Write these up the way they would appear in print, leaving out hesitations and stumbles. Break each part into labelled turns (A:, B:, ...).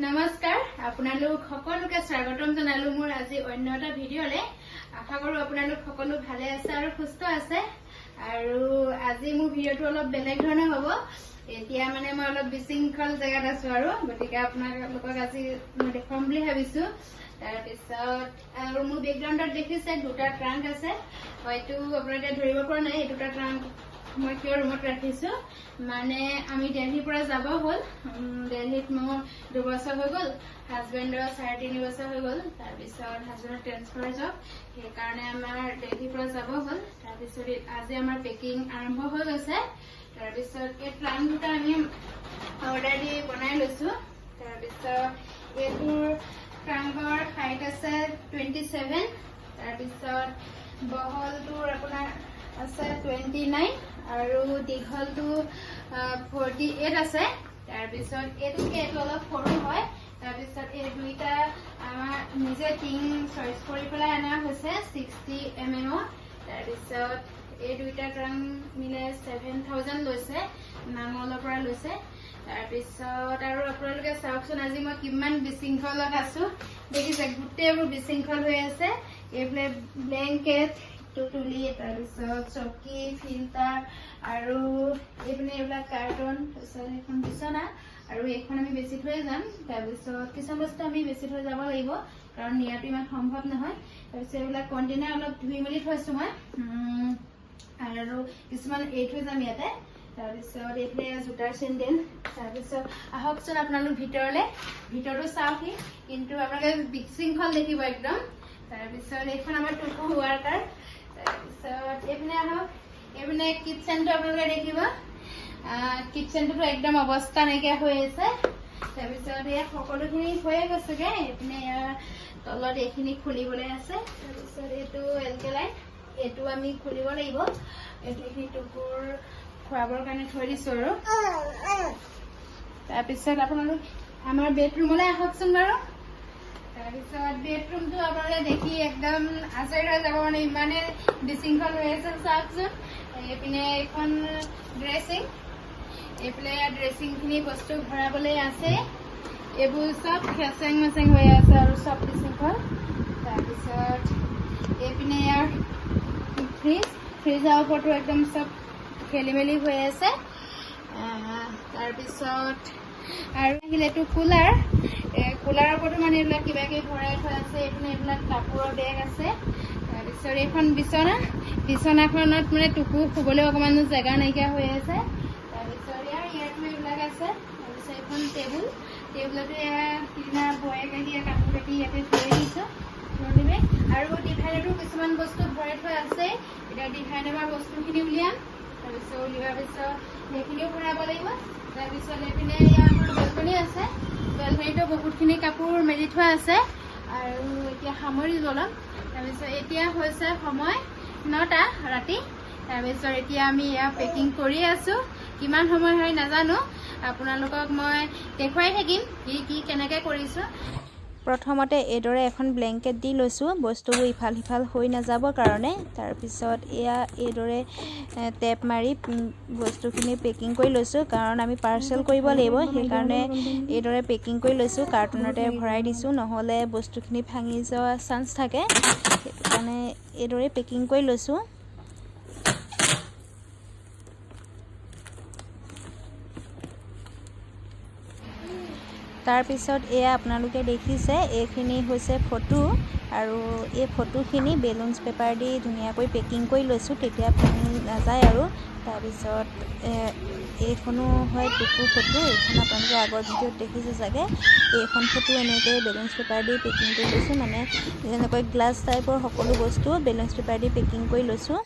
A: নমস্কাৰ আপোনালোক সকলোকে স্বাগতম জনালো মোৰ আজি অন্য এটা ভিডিঅ'লে আশা কৰো আপোনালোক সকলো ভালে আছে আৰু সুস্থ আছে আৰু আজি মোৰ ভিডিঅ'টো অলপ বেলেগ ধৰণৰ হ'ব এতিয়া মানে মই অলপ বিশৃংখল জেগাত আছো আৰু গতিকে আপোনালোকক আজি মই দেখুৱাম বুলি ভাবিছো তাৰ পিছত আৰু মোৰ বেকগ্ৰাউণ্ডত দেখিছে দুটা ট্ৰাংক আছে হয়তো আপোনালোকে ধৰিব পৰা নাই এই দুটা ট্ৰাংক মই কিয় ৰুমত ৰাখিছো মানে আমি দিল্লীৰ পৰা যাব হ'ল দিল্লীত মোৰ 2 বছৰ হৈ গ'ল হাজবেণ্ডৰ 3.5 বছৰ হৈ গ'ল তাৰ পিছত হাজবেণ্ডৰ ট্ৰেন্সফাৰ জব সেই কাৰণে আমাৰ দিল্লীৰ পৰা যাব হ'ল তাৰ পিছত আজি আমাৰ পেকিং আৰম্ভ হৈ গৈছে তাৰ পিছত এই প্লান দুটা আমি অৰ্ডাৰ দি বনাই লৈছো তাৰ পিছত এইটোৰ ট্ৰাংকৰ হাইট আছে 27 তাৰ পিছত বহলটোৰ আপোনাৰ আছে 29 আৰু দীঘলটো 48 আছে তাৰ পিছত এইটোকে এইটো অলপ সৰু হয় তাৰ পিছত এই দুইটা আমাৰ নিজে টিং চইচ কৰি পেলাই আনা হৈছে 60 mm তাৰ পিছত এই দুইটা ট্ৰাং মিলে 7000 লৈছে নামলৰ পৰা লৈছে তাৰ পিছত আৰু আপোনালোকে চাওকচোন আজি মই কিমান বিশৃংখলত আছো দেখিছে গোটেইবোৰ বিশৃংখল হৈ আছে এইফালে ব্লেংকেট টুটুলি তাৰ পিছত চকী ফিল্টাৰ আৰু এইপিনে এইবিলাক কাৰ্টন তাৰপিছত এখন বিচনা আৰু এইখন আমি বেছি থৈ যাম তাৰপিছত কিছুমান বস্তু আমি বেছি থৈ যাব লাগিব কাৰণ নিয়াটো ইমান সম্ভৱ নহয় তাৰপিছত এইবিলাক কণ্টেইনাৰ অলপ ধুই মেলি থৈছো মই আৰু কিছুমান এৰি থৈ যাম ইয়াতে তাৰপিছত এইফালে জোতাৰ চেণ্ডেল তাৰপিছত আহকচোন আপোনালোক ভিতৰটো চাওকহি কিন্তু আপোনালোকে বিশৃংখল দেখিব একদম তাৰপিছত এইখন আমাৰ টুকু ৱাৰ্কাৰ তাৰপিছত এইপিনে আহক এইপিনে কিটচেনটো আপোনালোকে দেখিব কিটচেনটোতো একদম অৱস্থা নাইকিয়া হৈ আছে তাৰপিছত এয়া সকলোখিনি হৈয়ে গৈছেগে এইপিনে ইয়াৰ তলত এইখিনি খুলিবলৈ আছে তাৰপিছত এইটো এলকেলাইন এইটো আমি খুলিব লাগিব এইখিনি টুকুৰ খোৱাবৰ কাৰণে থৈ দিছো আৰু তাৰপিছত আপোনালোক আমাৰ বেডৰুমলৈ আহকচোন বাৰু তাৰপিছত বেডৰুমটো আপোনালোকে দেখি একদম আচৰিত হৈ যাব মানে ইমানে বিশৃংখল হৈ আছে চাওকচোন এইপিনে এইখন ড্ৰেছিং এইফালে ড্ৰেছিংখিনি বস্তু ভৰাবলৈ আছে এইবোৰ চব খেচেং মেচেং হৈ আছে আৰু চব বিশৃংখল তাৰপিছত এইপিনে ইয়াৰ ফ্ৰিজৰ ওপৰতো একদম চব খেলি মেলি হৈ আছে তাৰপিছত আৰু আহিলেতো কুলাৰৰ ওপৰতো মানে এইবিলাক কিবা কিবি ভৰাই থোৱা আছে এইপিনে এইবিলাক কাপোৰৰ বেগ আছে তাৰপিছত এইখন বিচনাখনত মানে টুকু শুবলৈ অকণমান জেগা নাইকিয়া হৈ আছে তাৰপিছত ইয়াতো এইবিলাক আছে তাৰপিছত এইখন টেবুলতো এয়া কিনা বয়ে কাটি কাপোৰ কাটি ইয়াতে থৈ দিছোঁ আৰু ডিভাইডাৰতো কিছুমান বস্তু ভৰাই থোৱা আছে এতিয়া ডিভাইডাৰৰ বস্তুখিনি উলিয়াম তাৰপিছত উলিওৱাৰ পিছত সেইখিনিও ভৰাব লাগিব তাৰপিছত এইপিনে ইয়াৰ বেলকনি আছে বেলকনিতো বহুতখিনি কাপোৰ মেলি থোৱা আছে আৰু এতিয়া সামৰি জ্বলাম তাৰপিছত এতিয়া হৈছে সময় 9টা ৰাতি তাৰপিছত এতিয়া আমি এয়া পেকিং কৰি আছো কিমান সময় হয় নাজানো আপোনালোকক মই দেখুৱাই থাকিম কি কেনেকৈ কৰিছোঁ
B: প্ৰথমতে এইদৰে এখন ব্লেংকেট দি লৈছোঁ বস্তুবোৰ ইফাল সিফাল হৈ নাযাবৰ কাৰণে তাৰপিছত এয়া এইদৰে টেপ মাৰি বস্তুখিনি পেকিং কৰি লৈছোঁ কাৰণ আমি পাৰ্চেল কৰিব লাগিব সেইকাৰণে এইদৰে পেকিং কৰি লৈছোঁ কাৰ্টুনতে ভৰাই দিছোঁ নহ'লে বস্তুখিনি ভাঙি যোৱা চান্স থাকে সেইটো কাৰণে এইদৰে পেকিং কৰি লৈছোঁ তাৰপিছত এয়া আপোনালোকে দেখিছে এইখিনি হৈছে ফটো আৰু এই ফটোখিনি বেলুনছ পেপাৰ দি ধুনীয়াকৈ পেকিং কৰি লৈছোঁ তেতিয়া ভাঙি নাযায় আৰু তাৰপিছত এইখনো হয় টুকু ফটো এইখন আপোনালোকে আগৰ ভিডিঅ'ত দেখিছে চাগে এইখন ফটো এনেকৈ বেলুনছ পেপাৰ দি পেকিং কৰি লৈছোঁ মানে যেনেকৈ গ্লাছ টাইপৰ সকলো বস্তু বেলুনছ পেপাৰ দি পেকিং কৰি লৈছোঁ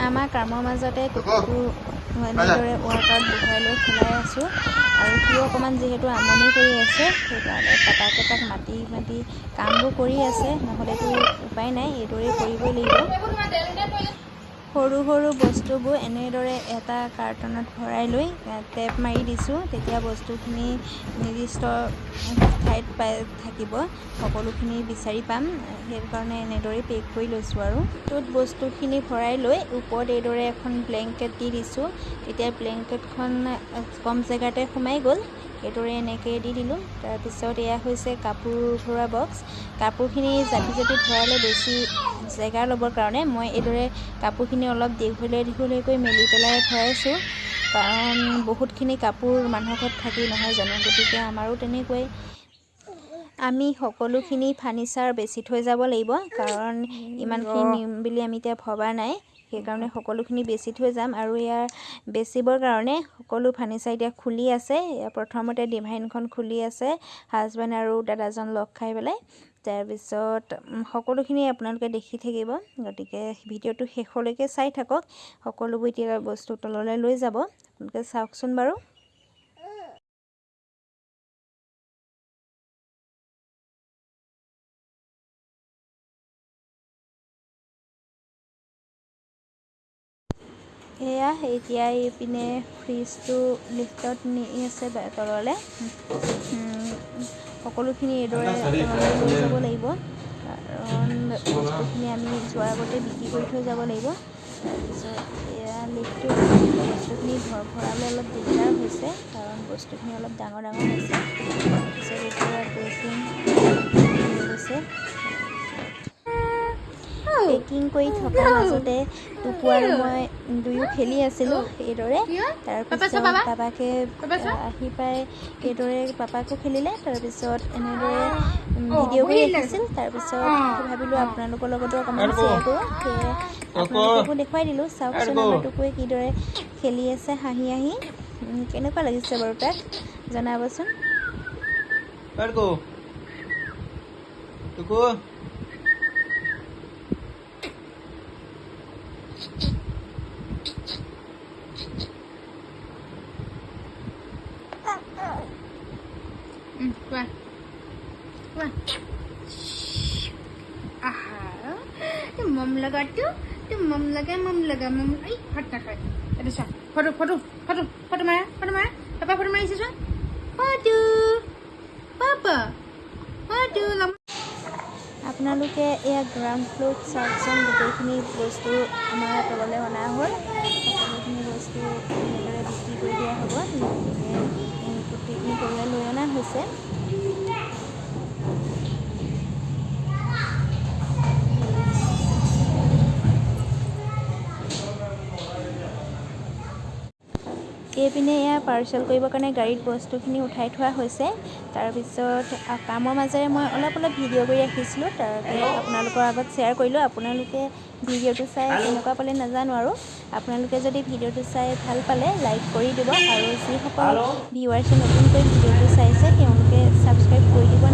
B: আমাৰ কামৰ মাজতে টুকুটো এনেদৰে ৱাৰ্কাৰত বহাই লৈ খেলাই আছোঁ আৰু সিও অকণমান যিহেতু আমনি কৰি আছে সেইকাৰণে পাপাকে তাক মাতি কামবোৰ কৰি আছে নহ'লেতো উপায় নাই এইদৰে কৰিবই লাগিব সৰু সৰু বস্তুবোৰ এনেদৰে এটা কাৰ্টনত ভৰাই লৈ টেপ মাৰি দিছোঁ, তেতিয়া বস্তুখিনি নিৰ্দিষ্ট ঠাইত থাকিব, সকলোখিনি বিচাৰি পাম। সেইকাৰণে এনেদৰে পেক কৰি লৈছোঁ। আৰু টোত বস্তুখিনি ভৰাই লৈ ওপৰত এইদৰে এখন ব্লেংকেট দি দিছোঁ, তেতিয়া ব্লেংকেটখন কম জেগাতে সোমাই গ'ল। এইদৰে এনেকৈ দি দিলোঁ। তাৰপিছত এয়া হৈছে কাপোৰ ভৰোৱা বক্স। কাপোৰখিনি জাপি জাপি ভৰালে বেছি জেগা ল'বৰ কাৰণে মই এইদৰে কাপোৰখিনি অলপ দীঘলীয়াকৈ মেলি পেলাই ভৰাইছোঁ, কাৰণ বহুতখিনি কাপোৰ মানুহৰ ঘৰত থাকি নহয় জানো, গতিকে আমাৰো তেনেকৈ আমি সকলোখিনি ফাৰ্নিচাৰ বেছি থৈ যাব লাগিব, কাৰণ ইমানখিনি নিম বুলি আমি এতিয়া ভবা নাই। সেইকাৰণে সকলোখিনি বেছি থৈ যাম। আৰু ইয়াৰ বেচিবৰ কাৰণে সকলো ফাৰ্নিচাৰ এতিয়া খুলি আছে। প্ৰথমতে ডিভাইনখন খুলি আছে, হাজবেণ্ড আৰু দাদাজন লগ খাই পেলাই। তাৰপিছত সকলোখিনি আপোনালোকে দেখি থাকিব, গতিকে ভিডিঅ'টো শেষলৈকে চাই থাকক। সকলোবোৰ এতিয়া বস্তু তললৈ লৈ যাব, আপোনালোকে চাওকচোন বাৰু। এয়া এতিয়া এইপিনে ফ্ৰিজটো লিফ্টত নি আছে তললৈ। সকলোখিনি এইদৰে তললৈ লৈ যাব লাগিব, কাৰণ বস্তুখিনি আমি যোৱাৰ আগতে বিক্ৰী কৰি থৈ যাব লাগিব। তাৰপিছত এয়া লিফ্টটো বস্তুখিনি ভৰাবলৈ অলপ দিগদাৰ হৈছে, কাৰণ বস্তুখিনি অলপ ডাঙৰ ডাঙৰ হৈছে। তাৰপিছত এতিয়া পেকিং গৈছে। পেকিং কৰি থকাৰ মাজতে টুকু আৰু মই দুয়ো খেলি আছিলোঁ এইদৰে। তাৰপিছত পাপাকে আহি পাই এইদৰে পাপাকো খেলিলে। তাৰপিছত এনেদৰে ভিডিঅ' কৰি ৰাখিছিল। তাৰপিছত ভাবিলোঁ আপোনালোকৰ লগতো অকণমান শ্বেয়াৰ কৰোঁ, সেয়ে আপোনালোককো দেখুৱাই দিলোঁ। চাওকচোন আমাৰ টুকুৱে কিদৰে খেলি আছে হাঁহি হাঁহি। কেনেকুৱা লাগিছে বাৰু তাক জনাবচোন।
A: मम लगा तू मम लगा मम हट ना खाए। फोटो फोटो फोटो फोटो मारा पापा फोटो मारिছে চোন। फोटो पापा फोटो।
B: আপোনালোকে এয়া গ্ৰাউণ্ড ফ্ল'ৰত চাওকচোন, গোটেইখিনি বস্তু আমাৰ তললৈ অনা হ'ল। সকলোখিনি বস্তু এনেদৰে বিক্ৰী কৰি দিয়া হ'ব, গতিকে গোটেইখিনি তললৈ লৈ অনা হৈছে। এইপিনে এয়া পাৰ্চেল কৰিবৰ কাৰণে গাড়ীত বস্তুখিনি উঠাই থোৱা হৈছে। তাৰপিছত কামৰ মাজেৰে মই অলপ ভিডিঅ' কৰি ৰাখিছিলোঁ, তাকে আপোনালোকৰ আগত শ্বেয়াৰ কৰিলোঁ। আপোনালোকে ভিডিঅ'টো চাই কেনেকুৱা পালে নাজানো, আৰু আপোনালোকে যদি ভিডিঅ'টো চাই ভাল পালে লাইক কৰি দিব, আৰু যিসকল ভিউৱাৰ্ছে নতুনকৈ ভিডিঅ'টো চাইছে তেওঁলোকে ছাবস্ক্ৰাইব কৰি দিব